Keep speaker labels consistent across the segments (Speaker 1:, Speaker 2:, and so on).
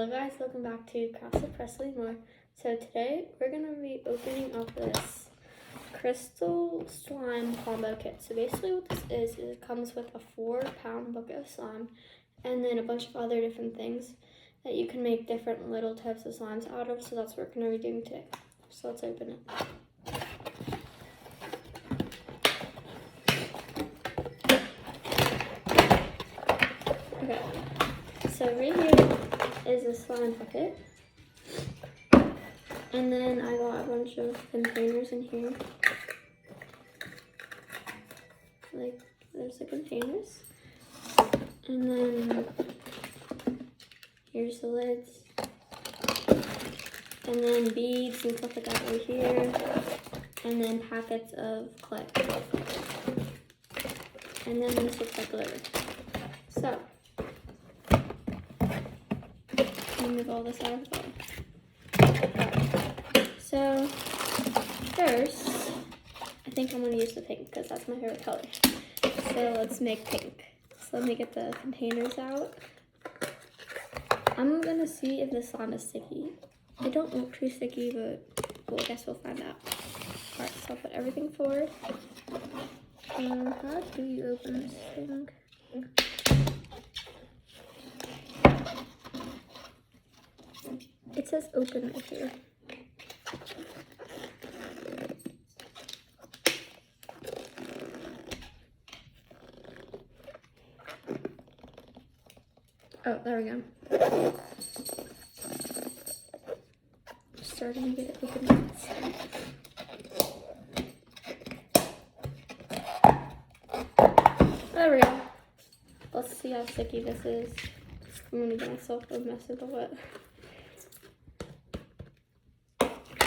Speaker 1: Hello guys, welcome back to Casa Presley More. So today we're going to be opening up this crystal slime combo kit. So basically what this is it comes with a 4-pound bucket of slime and then a bunch of other different things that you can make different little types of slimes out of. So that's what we're going to be doing today. So let's open it. Okay, so right here is a slime bucket, and then I got a bunch of containers in here. Like, there's the containers, and then here's the lids, and then beads and stuff like that over here, and then packets of clay, and then this looks like glitter. So move all this out of the bottom. So first, I think I'm going to use the pink because that's my favorite color. So let's make pink. So let me get the containers out. I'm going to see if the slime is sticky. It don't look too sticky, but well, I guess we'll find out. Alright, so I'll put everything forward. How do you open this thing? It says open right here. Oh, there we go. Just starting to get it open. There we go. Let's see how sticky this is. I'm gonna get myself a mess of the wet.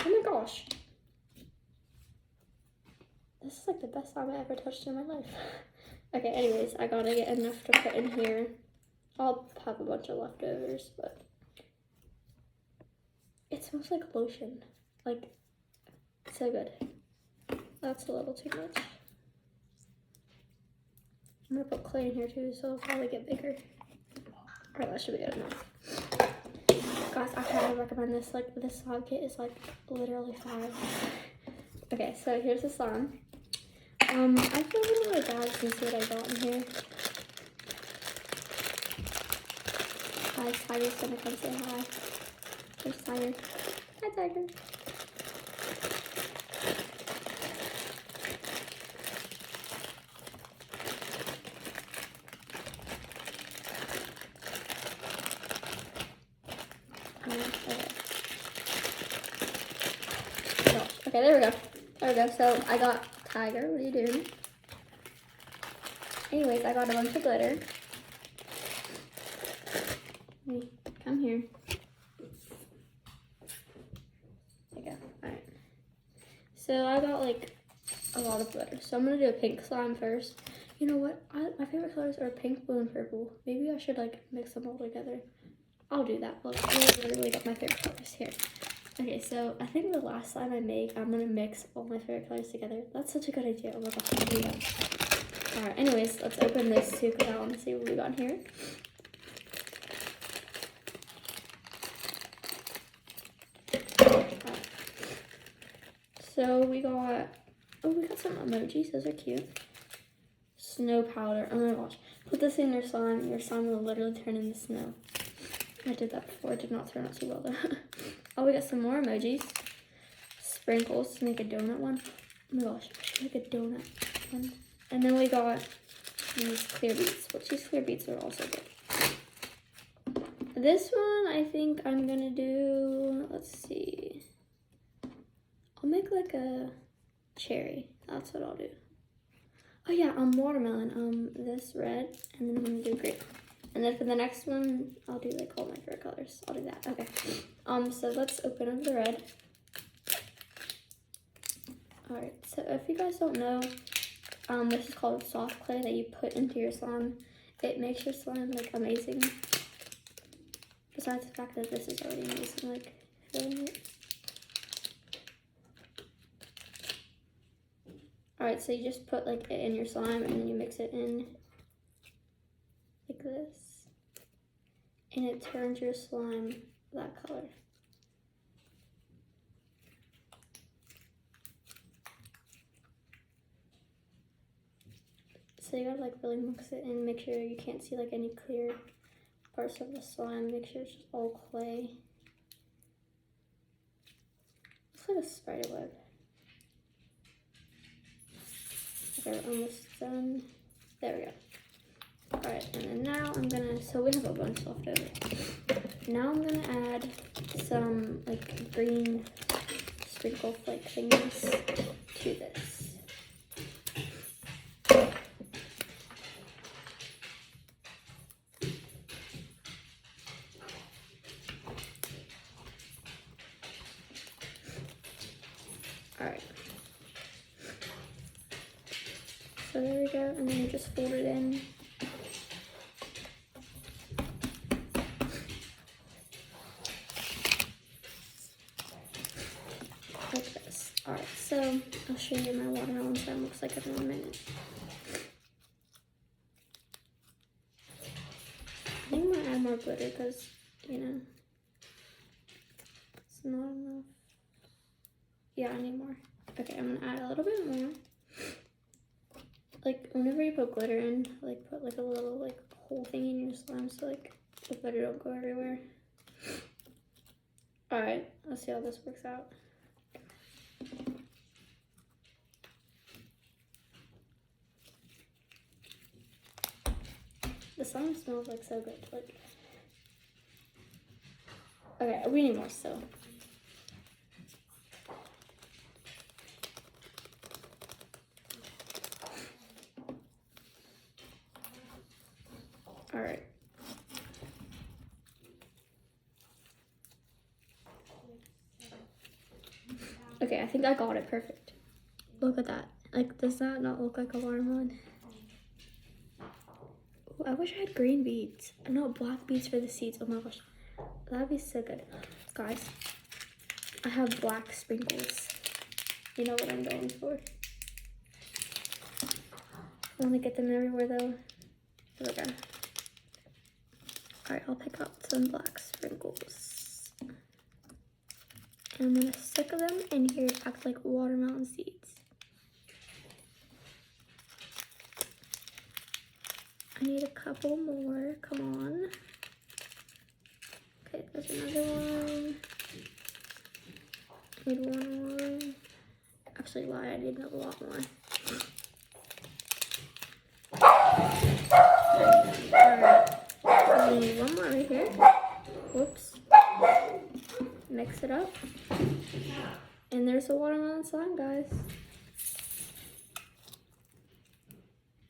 Speaker 1: Oh my gosh. This is like the best slime I ever touched in my life. Okay, anyways, I gotta get enough to put in here. I'll have a bunch of leftovers, but it smells like lotion. Like, so good. That's a little too much. I'm gonna put clay in here too, so it'll probably get bigger. Alright, that should be good enough. Guys, I highly recommend this. Like, this slime kit is like literally fire. Okay, so here's the slime. I feel like my dad can see what I got in here. Guys, Tiger's gonna come say hi. There's Tiger. Hi, Tiger. Okay, there we go. There we go. So I got Tiger. What are you doing? Anyways, I got a bunch of glitter. Hey, come here. There you go. Alright. So I got like a lot of glitter. So I'm gonna do a pink slime first. You know what? My favorite colors are pink, blue, and purple. Maybe I should like mix them all together. I'll do that. Look, I literally got my favorite colors here. Okay, so I think the last slime I make, I'm gonna mix all my favorite colors together. That's such a good idea. Oh my gosh, here we go. Alright, anyways, let's open this too because I want to see what we got in here. Right. So we got some emojis. Those are cute. Snow powder. Oh my gosh. Put this in your slime will literally turn into snow. I did that before. It did not turn out too well though. Oh, we got some more emojis. Sprinkles to make a donut one. Oh my gosh, I should make a donut one. And then we got these clear beads, which these clear beads are also good. This one, I think I'm gonna do, let's see. I'll make like a cherry. That's what I'll do. Oh yeah, watermelon. This red, and then I'm gonna do grape. And then for the next one, I'll do like all my favorite colors. I'll do that. Okay. So let's open up the red. Alright, so if you guys don't know, this is called soft clay that you put into your slime. It makes your slime like amazing. Besides the fact that this is already amazing, like feeling it. Alright, so you just put like it in your slime and then you mix it in like this. and it turns your slime that color. So you gotta like really mix it and make sure you can't see like any clear parts of the slime. Make sure it's just all clay. Looks like a spider web. Okay, we're almost done. There we go. Alright, and then now I'm gonna, so we have a bunch left over. Now I'm gonna add some like green sprinkle flake thingies to this. Alright. So there we go, and then you just fold it in. Like this. Alright, so I'll show you my watermelon slime looks like in 1 minute. I think I'm gonna add more glitter because, you know, it's not enough. Yeah, I need more. Okay, I'm gonna add a little bit more. Like, whenever you put glitter in, like, put like a little like whole thing in your slime so like the glitter don't go everywhere. Alright, let's see how this works out. The slime smells like so good. Like, okay, we need more still. All right. Okay, I think I got it perfect. Look at that. Like, does that not look like a watermelon? Ooh, I wish I had green beads. No, black beads for the seeds. Oh my gosh. That'd be so good. Guys, I have black sprinkles. You know what I'm going for. I want to get them everywhere though. Here we go. Alright, I'll pick out some black sprinkles. And I'm gonna stick them in here to act like watermelon seeds. I need a couple more, come on. Okay, there's another one. I need one more. Actually, lie, I need a lot more. Alright, I need one more right here. Whoops. Mix it up. And there's a watermelon slime, guys.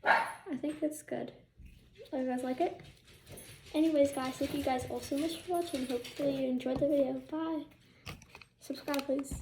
Speaker 1: I think it's good. So you guys like it? Anyways, guys, thank you guys all so much for watching. Hopefully you enjoyed the video. Bye. Subscribe, please.